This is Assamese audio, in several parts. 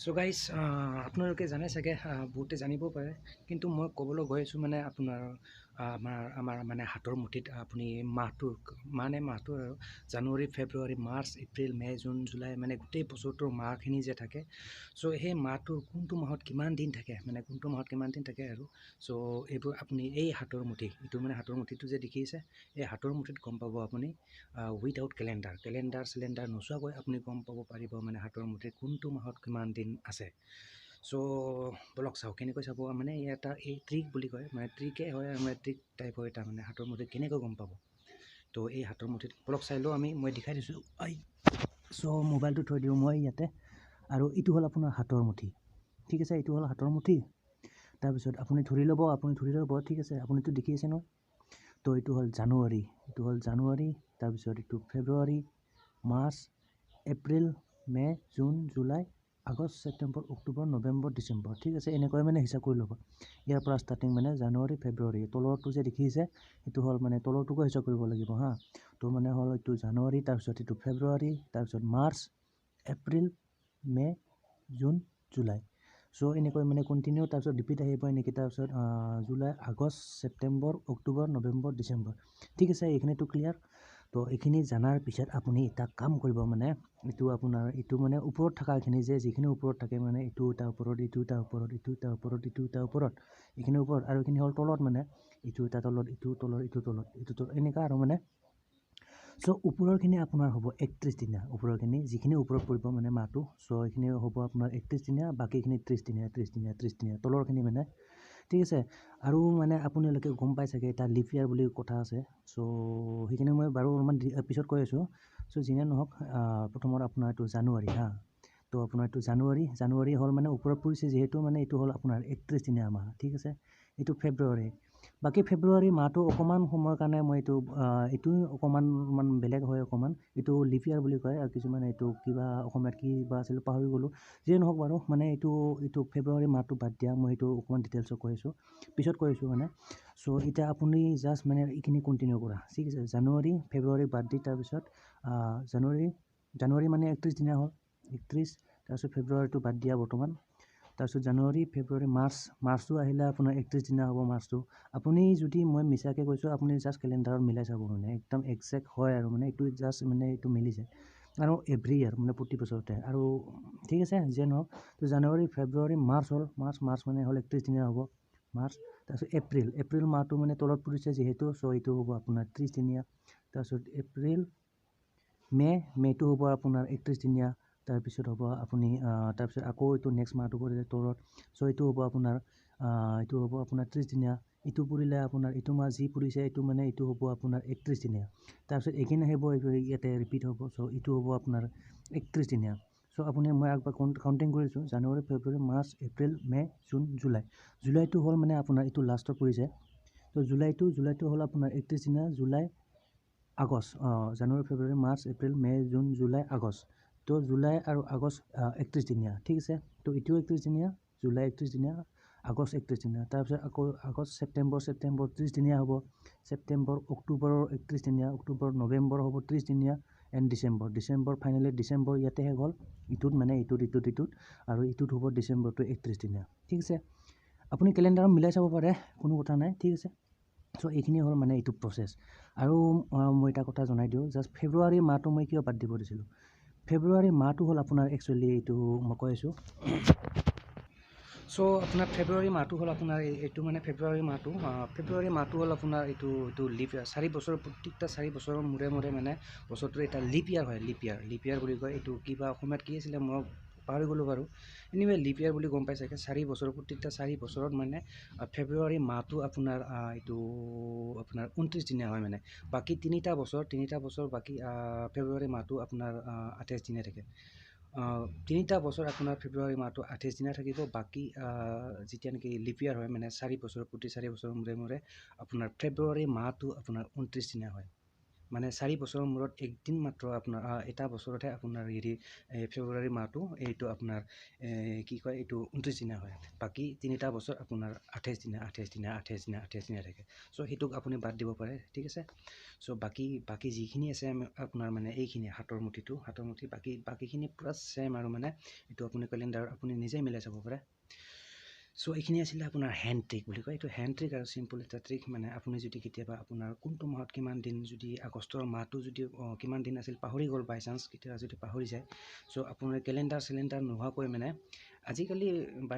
সো গাইজ আপোনালোকে জানে চাগে বহুতে জানিব পাৰে কিন্তু মই ক'বলৈ গৈ আছোঁ মানে আপোনাৰ আমাৰ মানে হাতৰ মুঠিত আপুনি মাহটোৰ আৰু জানুৱাৰী ফেব্ৰুৱাৰী মাৰ্চ এপ্ৰিল মে' জুন জুলাই মানে গোটেই বছৰটোৰ মাহখিনি যে থাকে চ' সেই মাহটোৰ কোনটো মাহত কিমান দিন থাকে আৰু চ' এইবোৰ আপুনি এই হাতৰ মুঠি এইটো মানে হাতৰ মুঠিটো যে দেখিছে এই হাতৰ মুঠিত গম পাব আপুনি উইদাউট কেলেণ্ডাৰ নোচোৱাকৈ আপুনি গম পাব পাৰিব মানে হাতৰ মুঠিত কোনটো মাহত কিমান দিন আছে চ' বলক চাওঁ কেনেকৈ চাব মানে এটা এই ট্ৰিক বুলি কয় মানে ট্ৰিকে হয় মানে ট্ৰিক টাইপৰ এটা মানে হাতৰ মুঠিত কেনেকৈ গম পাব তো এই হাতৰ মুঠিত বলক চাই লওঁ মই দেখাই দিছোঁ চ' মোবাইলটো থৈ দিওঁ মই ইয়াতে আৰু এইটো হ'ল আপোনাৰ হাতৰ মুঠি ঠিক আছে এইটো হ'ল হাতৰ মুঠি তাৰপিছত আপুনি ধৰি ল'ব ঠিক আছে আপুনিতো দেখি আছে নহয় তো এইটো হ'ল জানুৱাৰী তাৰপিছত এইটো ফেব্ৰুৱাৰী মাৰ্চ এপ্ৰিল মে' জুন জুলাই আগষ্ট ছেপ্টেম্বৰ অক্টোবৰ নৱেম্বৰ ডিচেম্বৰ ঠিক আছে এনেকৈ মানে হিচাপ কৰি ল'ব ইয়াৰ পৰা ষ্টাৰ্টিং মানে জানুৱাৰী ফেব্ৰুৱাৰী তলৰটো যে দেখিছে এইটো হ'ল মানে তলৰটোকো হিচাপ কৰিব লাগিব হা তো মানে হ'ল এইটো জানুৱাৰী তাৰপিছত এইটো ফেব্ৰুৱাৰী তাৰপিছত মাৰ্চ এপ্ৰিল মে' জুন জুলাই চ' এনেকৈ মানে কণ্টিনিউ তাৰপিছত ৰিপিট আহিব এনেকৈ তাৰপিছত জুলাই আগষ্ট ছেপ্টেম্বৰ অক্টোবৰ নৱেম্বৰ ডিচেম্বৰ ঠিক আছে এইখিনিতো ক্লিয়াৰ তো এইখিনি জনাৰ পিছত আপুনি এটা কাম কৰিব মানে এইটো আপোনাৰ এইটো মানে ওপৰত থকাখিনি যিখিনি ওপৰত থাকে মানে এইটো এটা ওপৰত এইটো এটা ওপৰত এইখিনি ওপৰত আৰু এইখিনি হ'ল তলত মানে এইটো এটা তলত এইটো তলত এনেকুৱা আৰু মানে চ' ওপৰৰখিনি আপোনাৰ হ'ব 31 দিনীয়া ওপৰৰখিনি যিখিনি ওপৰত পৰিব মানে মাহটো চ' এইখিনি হ'ব আপোনাৰ 31 দিনীয়া বাকীখিনি 30 দিনীয়া তলৰখিনি মানে ঠিক আছে আৰু মানে আপোনালোকে গম পাই চাগে এটা লিপ ইয়াৰ বুলি কথা আছে চ' সেইখিনি মই বাৰু অলপমান পিছত কৈ আছোঁ চ' যিনে নহওক প্ৰথমত আপোনাৰ এইটো জানুৱাৰী হা তো আপোনাৰ এইটো জানুৱাৰী হ'ল মানে ওপৰত পৰিছে যিহেতু মানে এইটো হ'ল আপোনাৰ 31 দিনীয়া মাহ ঠিক আছে এইটো ফেব্ৰুৱাৰী বাকী ফেব্ৰুৱাৰী মাহটো অকণমান সময়ৰ কাৰণে মই এইটো অকণমান বেলেগ হয় অকণমান এইটো লিপ ইয়াৰ বুলি কয় আৰু কিছুমান এইটো কিবা অসমীয়াত কিবা আছিল পাহৰি গ'লোঁ যিয়ে নহওক বাৰু মানে এইটো ফেব্ৰুৱাৰী মাহটো বাদ দিয়া মই এইটো অকণমান ডিটেইলছত পিছত কৈ আছোঁ মানে চ' এতিয়া আপুনি জাষ্ট মানে এইখিনি কণ্টিনিউ কৰা ঠিক আছে জানুৱাৰী ফেব্ৰুৱাৰী বাদ দি তাৰপিছত জানুৱাৰী মানে 31 দিনীয়া হ'ল 31 তাৰপিছত ফেব্ৰুৱাৰীটো বাদ দিয়া বৰ্তমান তাৰপিছত জানুৱাৰী ফেব্ৰুৱাৰী মাৰ্চটো আহিলে আপোনাৰ 31 দিনীয়া হ'ব মাৰ্চটো আপুনি যদি মই মিছাকৈ কৈছোঁ আপুনি জাষ্ট কেলেণ্ডাৰত মিলাই চাব মানে একদম একজেক্ট হয় আৰু মানে এইটো জাষ্ট মানে এইটো মিলি যায় আৰু এভৰি ইয়াৰ মানে প্ৰতি বছৰতে আৰু ঠিক আছে যিয়ে নহওক তো জানুৱাৰী ফেব্ৰুৱাৰী মাৰ্চ হ'ল মাৰ্চ মানে হ'ল 31 দিনীয়া হ'ব মাৰ্চ তাৰপিছত এপ্ৰিল মাহটো মানে তলত পৰিছে যিহেতু চ' এইটো হ'ব আপোনাৰ 30 দিনীয়া তাৰপিছত এপ্ৰিল মে'টো হ'ব আপোনাৰ 31 দিনীয়া তাৰপিছত হ'ব আপুনি তাৰপিছত আকৌ এইটো নেক্সট মাহটো পৰিলে তলত চ' এইটো হ'ব আপোনাৰ 30 দিনীয়া এইটো পৰিলে আপোনাৰ এইটো মাহ যি পৰিছে এইটো মানে এইটো হ'ব আপোনাৰ 31 দিনীয়া তাৰপিছত এইখিনি আহিব ইয়াতে ৰিপিট হ'ব চ' এইটো হ'ব আপোনাৰ 31 দিনীয়া চ' আপুনি মই একবাৰ কাউণ্টিং কৰিছোঁ জানুৱাৰী ফেব্ৰুৱাৰী মাৰ্চ এপ্ৰিল মে' জুন জুলাইটো হ'ল মানে আপোনাৰ এইটো লাষ্টত পৰিছে ত' জুলাইটো হ'ল আপোনাৰ 31 দিনীয়া জুলাই আগষ্ট জানুৱাৰী ফেব্ৰুৱাৰী মাৰ্চ এপ্ৰিল মে' জুন জুলাই আগষ্ট তো জুলাই আৰু আগষ্ট 31 দিনীয়া ঠিক আছে তো এইটোও 31 দিনীয়া জুলাই 31 দিনীয়া আগষ্ট 31 দিনীয়া তাৰপিছত আকৌ আগষ্ট ছেপ্টেম্বৰ 30 দিনীয়া হ'ব ছেপ্টেম্বৰ অক্টোবৰৰ 31 দিনীয়া অক্টোবৰ নৱেম্বৰ হ'ব 30 দিনীয়া এণ্ড ডিচেম্বৰ ফাইনেলি ডিচেম্বৰ ইয়াতে শেষ হ'ল ইটোত আৰু ইটোত হ'ব ডিচেম্বৰটো 31 দিনীয়া ঠিক আছে আপুনি কেলেণ্ডাৰত মিলাই চাব পাৰে কোনো কথা নাই ঠিক আছে চ' এইখিনি হ'ল মানে এইটো প্ৰচেছ আৰু মই এটা কথা জনাই দিওঁ জাষ্ট ফেব্ৰুৱাৰী মাহটো মই কিয় বাদ দিব দিছিলোঁ ফেব্ৰুৱাৰী মাহটো হ'ল আপোনাৰ একচুৱেলি এইটো মই কৈ আছোঁ চ' আপোনাৰ ফেব্ৰুৱাৰী মাহটো হ'ল আপোনাৰ এইটো মানে ফেব্ৰুৱাৰী মাহটো হ'ল আপোনাৰ এইটো লিপ ইয়াৰ 4 বছৰ প্ৰত্যেকটা 4 বছৰৰ মূৰে মানে বছৰটো এটা লিপ ইয়াৰ হয় লিপ ইয়াৰ বুলি কয় এইটো কিবা অসমীয়াত কি আছিলে মই পাহৰি গ'লোঁ বাৰু এনিৱে লিপ ইয়াৰ বুলি গম পাই চাগে 4 বছৰ প্ৰত্যেকটা 4 বছৰত মানে ফেব্ৰুৱাৰী মাহটো আপোনাৰ এইটো আপোনাৰ 29 দিনীয়া হয় মানে বাকী তিনিটা বছৰ বাকী ফেব্ৰুৱাৰী মাহটো আপোনাৰ 28 দিনীয়া থাকে তিনিটা বছৰ আপোনাৰ ফেব্ৰুৱাৰী মাহটো 28 দিনীয়া থাকিব বাকী যেতিয়া নেকি লিপ ইয়াৰ হয় মানে 4 বছৰ প্ৰতি 4 বছৰৰ মূৰে আপোনাৰ ফেব্ৰুৱাৰী মাহটো আপোনাৰ 29 দিনীয়া হয় মানে 4 বছৰৰ মূৰত একদিন মাত্ৰ আপোনাৰ এটা বছৰতহে আপোনাৰ হেৰি ফেব্ৰুৱাৰী মাহটো এইটো আপোনাৰ কি কয় এইটো 29 দিনা হয়। বাকী 3টা বছৰ আপোনাৰ 28 দিনা 28 দিনা 28 দিনা 28 দিনা থাকে। চ' সেইটোক আপুনি বাদ দিব পাৰে, ঠিক আছে। চ' বাকী যিখিনি আছে আপোনাৰ মানে এইখিনি হাতৰ মুঠি বাকীখিনি পূৰা ছেম আৰু মানে এইটো আপুনি কেলেণ্ডাৰ আপুনি নিজেই মিলাই চাব পাৰে। চ' এইখিনি আছিলে আপোনাৰ হেণ্ড ট্ৰিক বুলি কয়। এইটো হেণ্ড ট্ৰিক আৰু চিম্পল এটা ট্ৰিক। মানে আপুনি যদি কেতিয়াবা আপোনাৰ কোনটো মাহত কিমান দিন, যদি আগষ্টৰ মাহটো যদি কিমান দিন আছিল পাহৰি গ'ল বাই চান্স, কেতিয়াবা যদি পাহৰি যায়, চ' আপোনাৰ কেলেণ্ডাৰ নোহোৱাকৈ মানে আজিকালি বা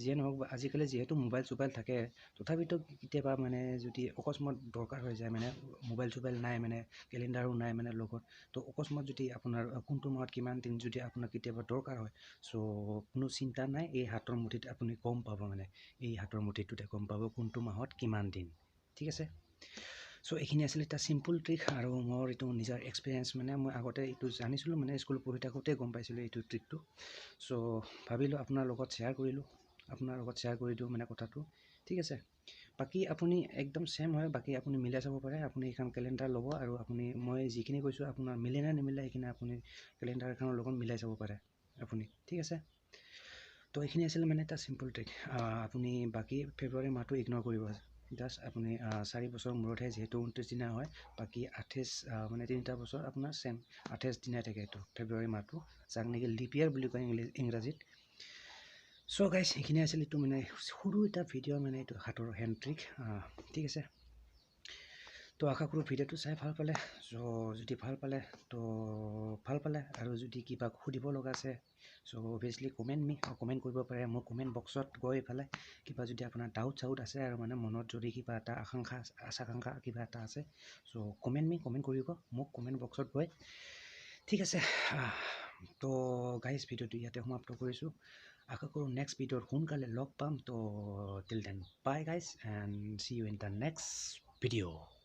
যিয়ে নহওক, আজিকালি যিহেতু মোবাইল চোবাইল থাকে, তথাপিতো কেতিয়াবা মানে যদি অকস্মাত দৰকাৰ হৈ যায়, মানে মোবাইল চোবাইল নাই, মানে কেলেণ্ডাৰো নাই মানে লগত, তো অকস্মাত যদি আপোনাৰ কোনটো মাহত কিমান দিন যদি আপোনাৰ কেতিয়াবা দৰকাৰ হয়, চ' কোনো চিন্তা নাই, এই হাতৰ মুঠিত আপুনি গম পাব, মানে এই হাতৰ মুঠিটোতে গম পাব কোনটো মাহত কিমান দিন, ঠিক আছে। চ' এইখিনি আছিলে এটা চিম্পল ট্ৰিক, আৰু মোৰ এইটো নিজৰ এক্সপিৰিয়েঞ্চ, মানে মই আগতে এইটো জানিছিলোঁ, মানে স্কুল পঢ়ি থাকোঁতে গম পাইছিলোঁ এইটো ট্ৰিকটো। চ' ভাবিলোঁ আপোনাৰ লগত শ্বেয়াৰ কৰি দিওঁ মানে কথাটো, ঠিক আছে। বাকী আপুনি একদম ছেম হয়, বাকী আপুনি মিলাই চাব পাৰে। আপুনি এইখন কেলেণ্ডাৰ ল'ব, আৰু আপুনি মই যিখিনি কৈছোঁ আপোনাৰ মিলে নে নিমিলে সেইখিনি আপুনি কেলেণ্ডাৰ এখনৰ লগত মিলাই চাব পাৰে আপুনি, ঠিক আছে। তো এইখিনি আছিলে মানে এটা চিম্পল ট্ৰিক। আপুনি বাকী ফেব্ৰুৱাৰী মাহটো ইগন'ৰ কৰিব, জাষ্ট আপুনি 4 বছৰৰ মূৰতহে যিহেতু 29 দিনা হয়, বাকী 28 মানে 3টা বছৰ আপোনাৰ ছেম 28 দিনাই থাকে এইটো ফেব্ৰুৱাৰী মাহটো, যাক নেকি লিপ ইয়াৰ বুলি কয় ইংৰাজীত। চ' গাইজ এইখিনি আছিল এইটো মানে সৰু এটা ভিডিঅ', মানে এইটো হাতৰ হেণ্ড ট্ৰিক, ঠিক আছে। তো আশা কৰোঁ ভিডিঅ'টো চাই ভাল পালে। চ' যদি ভাল পালে আৰু যদি কিবা সুধিব লগা আছে, চ' অভিয়াছলি কমেণ্ট কৰিব পাৰে মোৰ কমেণ্ট বক্সত গৈ পেলাই। কিবা যদি আপোনাৰ ডাউট আছে, আৰু মানে মনত যদি কিবা এটা আশাকাংক্ষা কিবা এটা আছে, চ' কমেণ্ট কৰিব মোক কমেণ্ট বক্সত গৈ, ঠিক আছে। তো গাইজ ভিডিঅ'টো ইয়াতে সমাপ্ত কৰিছোঁ। আশা কৰোঁ নেক্সট ভিডিঅ'ত সোনকালে লগ পাম। তো till then bye guys, and see you in the next video'.